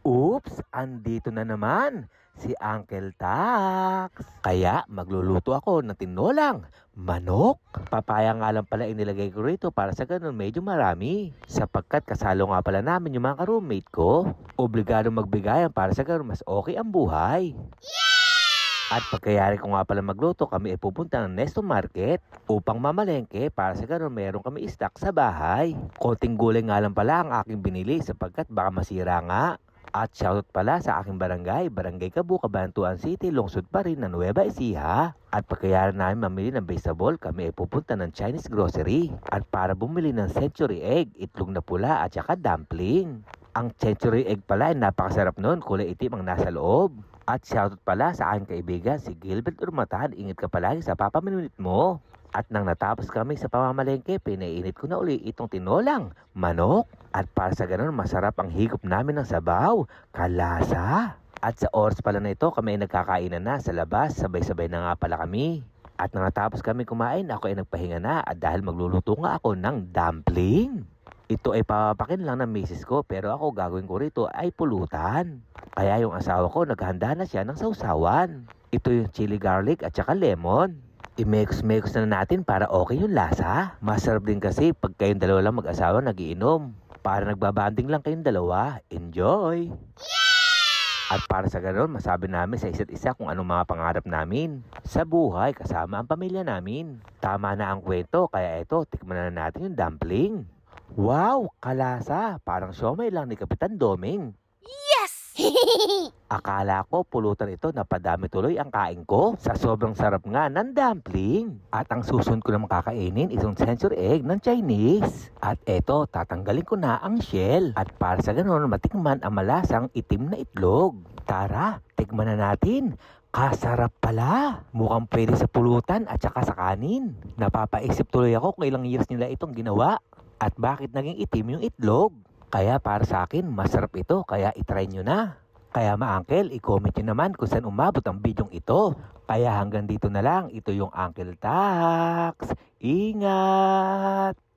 Oops, andito na naman si Uncle Tax. Kaya magluluto ako ng tinolang manok. Papaya nga lang pala inilagay ko rito para sa ganun medyo marami. Sapagkat kasalo nga pala namin yung mga roommate ko. Obligado magbigayan para sa ganun mas okay ang buhay. At pagkayari ko nga pala magluto, kami ay pupunta ng Nesto Market upang mamalengke para sa ganun meron kami stock sa bahay. Konting gulay nga lang pala ang aking binili sapagkat baka masira nga. At shoutout pala sa aking barangay, Barangay Cabu, Cabanatuan City, lungsod pa rin ng Nueva Ecija. At pagkayari namin mamili ng vegetable, kami ay pupunta ng Chinese grocery. At para bumili ng century egg, itlog na pula at saka dumpling. Ang century egg pala ay napakasarap nun, kulay itim ang nasa loob. At shoutout pala sa aking kaibigan si Gilbert Urmatan, ingat ka palagi sa papaminunit mo. At nang natapos kami sa pamamalengke, pinainit ko na uli itong tinolang manok. At para sa ganun, masarap ang higop namin ng sabaw, kalasa. At sa oras pala na ito, kami ay nagkakainan na sa labas, sabay-sabay na nga pala kami. At nang natapos kami kumain, ako ay nagpahinga na at dahil magluluto nga ako ng dumpling. Ito ay papapakin lang ng misis ko pero ako gagawin ko rito ay pulutan. Kaya yung asawa ko naghanda na siya ng sausawan. Ito yung chili garlic at saka lemon. I-mix na natin para okay yung lasa. Masarap din kasi pag kayong dalawa lang mag-asawa nagiinom. Para nagbabanding lang kayong dalawa. Enjoy! At para sa ganoon, masabi namin sa isa't isa kung anong mga pangarap namin sa buhay kasama ang pamilya namin. Tama na ang kwento, kaya ito, tikman na natin yung dumpling. Wow, kalasa! Parang siomay lang ni Kapitan Doming. Yes! Akala ko pulutan ito na padami tuloy ang kain ko sa sobrang sarap nga ng dumpling. At ang susunod ko na makakainin isang century egg ng Chinese. At eto, tatanggalin ko na ang shell. At para sa ganoon, matikman ang malasang itim na itlog. Tara, tikman na natin. Kasarap pala. Mukhang pwede sa pulutan at saka sa kanin. Napapaisip tuloy ako kung ilang years nila itong ginawa. At bakit naging itim yung itlog. Kaya para sa akin, masarap ito. Kaya itry nyo na. Kaya ma-uncle, i-comment nyo naman kung saan umabot ang bidyong ito. Kaya hanggang dito na lang, ito yung Uncle Tax. Ingat!